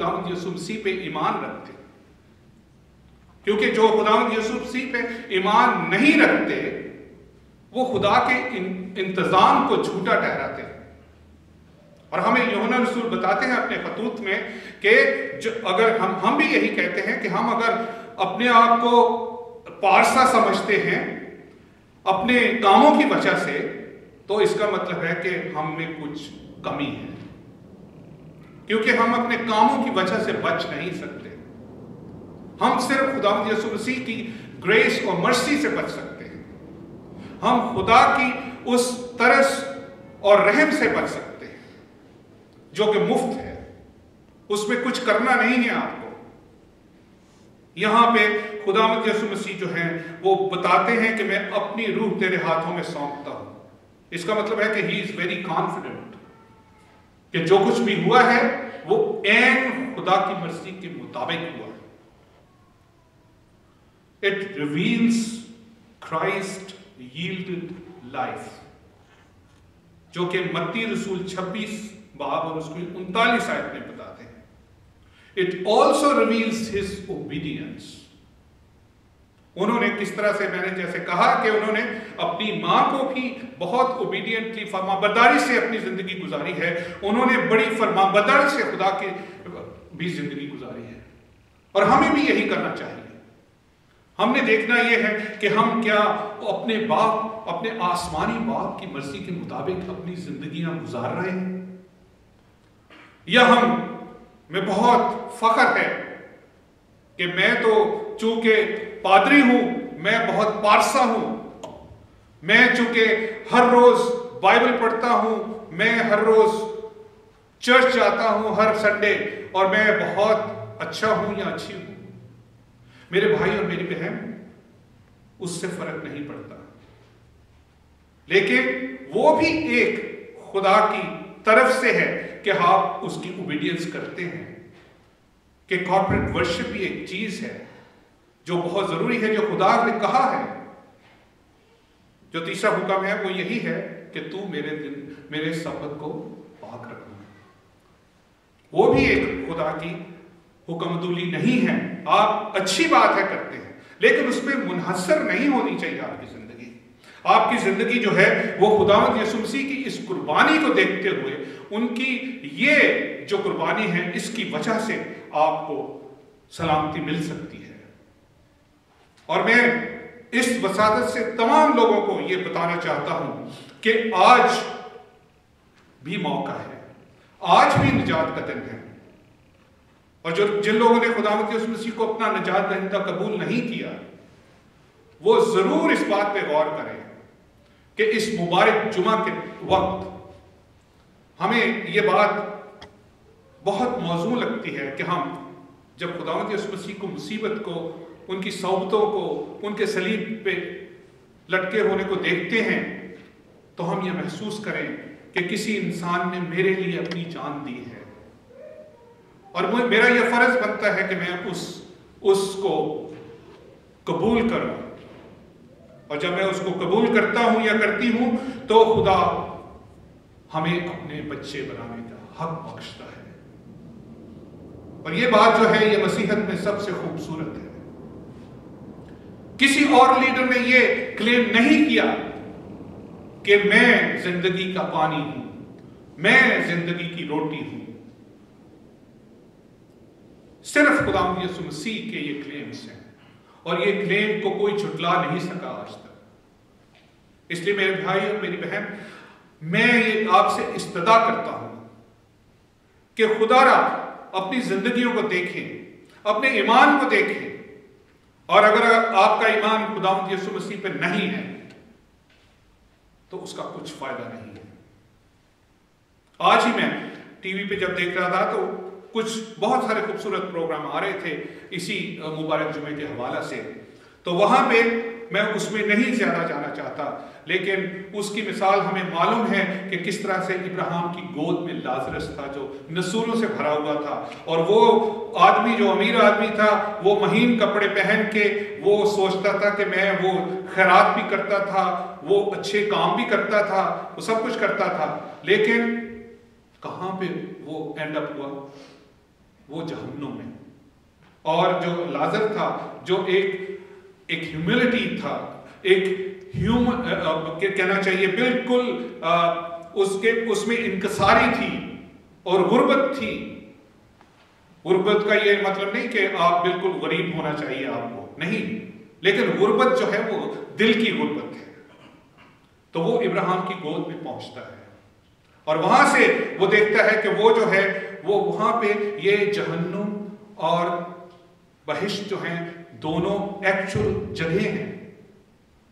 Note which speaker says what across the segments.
Speaker 1: खुदावंद यीशु मसीह पे ईमान रखते। क्योंकि जो खुदावंद यीशु मसीह पे ईमान नहीं रखते वो खुदा के इंतजाम को झूठा ठहराते हैं। और हमें यूहन्ना रसूल बताते हैं अपने खतूत में कि अगर हम भी यही कहते हैं कि हम अगर अपने आप को पारसा समझते हैं अपने कामों की वजह से, तो इसका मतलब है कि हम में कुछ कमी है, क्योंकि हम अपने कामों की वजह से बच नहीं सकते। हम सिर्फ खुदावंद यीशु मसीह की ग्रेस और मर्सी से बच सकते हैं। हम खुदा की उस तरस और रहम से बच सकते हैं जो कि मुफ्त है, उसमें कुछ करना नहीं है आपको। यहां पे खुदावंद यीशु मसीह जो है वो बताते हैं कि मैं अपनी रूह तेरे हाथों में सौंपता हूं। इसका मतलब है कि ही इज वेरी कॉन्फिडेंट कि जो कुछ भी हुआ है वो ऐन खुदा की मर्जी के मुताबिक हुआ है। It reveals Christ yielded life, जो कि मत्ती रसूल 26 बाब और उसकी 39 आयत में बताते हैं। It also reveals his obedience. उन्होंने किस तरह से, मैंने जैसे कहा कि उन्होंने अपनी मां को भी बहुत ओबीडियंटली फरमाबरदारी से अपनी जिंदगी गुजारी है। उन्होंने बड़ी फरमाबरदारी से खुदा की भी जिंदगी गुजारी है, और हमें भी यही करना चाहिए। हमने देखना यह है कि हम क्या अपने बाप, अपने आसमानी बाप की मर्जी के मुताबिक अपनी जिंदगियां गुजार रहे हैं, या में बहुत फख्र है कि मैं तो चूंकि पादरी हूं, मैं बहुत पारसा हूं, मैं चूंकि हर रोज बाइबल पढ़ता हूं, मैं हर रोज चर्च जाता हूं हर संडे, और मैं बहुत अच्छा हूं या अच्छी हूं। मेरे भाई और मेरी बहन, उससे फर्क नहीं पड़ता। लेकिन वो भी एक खुदा की तरफ से है कि आप उसकी ओबीडियंस करते हैं, कि कॉर्पोरेट वर्शिप भी एक चीज है जो बहुत जरूरी है, जो खुदा ने कहा है। जो तीसरा हुक्म है वो यही है कि तू मेरे सब्बत को पाक रखना। वो भी एक खुदा की हुक्मदुली नहीं है। आप अच्छी बात है करते हैं, लेकिन उसमें मुनहसर नहीं होनी चाहिए आपकी जिंदगी। आपकी जिंदगी जो है वो खुदावंद यीशु मसीह की इस कुर्बानी को देखते हुए, उनकी ये जो कुर्बानी है इसकी वजह से आपको सलामती मिल सकती है। और मैं इस वसादत से तमाम लोगों को यह बताना चाहता हूं कि आज भी मौका है, आज भी निजात का दिन है। और जिन लोगों ने खुदावंद यीशु मसीह को अपना निजात दहिंदा कबूल नहीं किया, वो जरूर इस बात पे गौर करें कि इस मुबारक जुमा के वक्त हमें यह बात बहुत मौजू लगती है कि हम जब खुदावंद यीशु मसीह को, मुसीबत को, उनकी सौबतों को, उनके सलीब पे लटके होने को देखते हैं, तो हम यह महसूस करें कि किसी इंसान ने मेरे लिए अपनी जान दी है, और मेरा यह फर्ज बनता है कि मैं उसको कबूल करूं। और जब मैं उसको कबूल करता हूं या करती हूं, तो खुदा हमें अपने बच्चे बनाने का हक बख्शता है। और यह बात जो है, यह मसीहत में सबसे खूबसूरत है। किसी और लीडर ने यह क्लेम नहीं किया कि मैं जिंदगी का पानी हूं, मैं जिंदगी की रोटी हूं। सिर्फ खुदावंद यीशु मसीह के ये क्लेम्स हैं, और ये क्लेम को कोई झुटला नहीं सका आज तक। इसलिए मेरे भाई और मेरी बहन, मैं ये आपसे इस्तदा करता हूं कि खुदारा अपनी जिंदगियों को देखें, अपने ईमान को देखें, और अगर आपका ईमान खुदावंद यीशु मसीह पे नहीं है तो उसका कुछ फायदा नहीं है। आज ही मैं टीवी पे जब देख रहा था तो कुछ बहुत सारे खूबसूरत प्रोग्राम आ रहे थे इसी मुबारक जुमे के हवाला से, तो वहां पे मैं उसमें नहीं ज्यादा जाना चाहता, लेकिन उसकी मिसाल हमें मालूम है कि किस तरह से इब्राहिम की गोद में लाजरस था जो नसूलों से भरा हुआ था, और वो आदमी जो अमीर आदमी था वो महीन कपड़े पहन के वो सोचता था कि मैं वो खैरात भी करता था, वो अच्छे काम भी करता था, वो सब कुछ करता था, लेकिन कहां पे वो एंड अप हुआ? وہ جہنم میں. اور جو لازر تھا جو ایک ہیوملٹی تھا, ایک کہنا چاہیے بالکل اس میں انکساری تھی اور غربت تھی. غربت کا یہ مطلب نہیں کہ آپ بالکل غریب ہونا چاہیے آپ کو, نہیں, لیکن غربت جو ہے وہ دل کی غربت ہے. تو وہ ابراہیم کی گود میں پہنچتا ہے اور وہاں سے وہ دیکھتا ہے کہ وہ جو ہے وہ وہاں پہ یہ جہنم اور بہشت جو ہیں دونوں ایکچول جگہیں ہیں.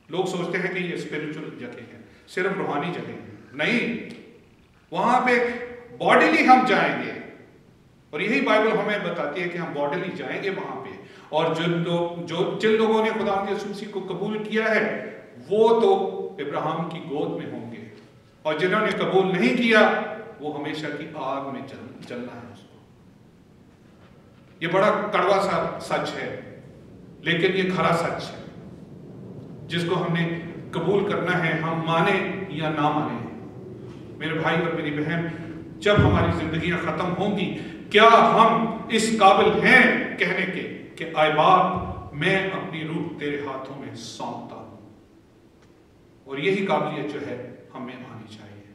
Speaker 1: لوگ سوچتے ہیں کہ یہ اسپریچول جگہ ہے, صرف روحانی جگہ ہے, نہیں, وہاں پہ باڈیلی ہم جائیں گے اور یہی بائبل ہمیں بتاتی ہے کہ ہم باڈیلی جائیں گے وہاں پہ. اور جن لوگوں نے خدا یسوع مسیح کو قبول کیا ہے وہ تو ابراہیم کی گود میں ہوں گے, اور جنہوں نے قبول نہیں کیا وہ ہمیشہ کی آگ میں جلنا ہے. اس کو یہ بڑا کڑوا سا سچ ہے, لیکن یہ کھرا سچ ہے جس کو ہم نے قبول کرنا ہے, ہم مانیں یا نہ مانیں. میرے بھائی اور میری بہن, جب ہماری زندگیاں ختم ہوں گی کیا ہم اس قابل ہیں کہنے کے کہ اے باپ میں اپنی روح تیرے ہاتھوں میں سونپتا ہوں؟ اور یہی قابلیت جو ہے ہمیں آنی چاہیے.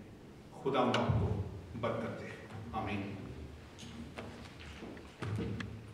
Speaker 1: خدا ہم آپ کو برکت دے. آمین.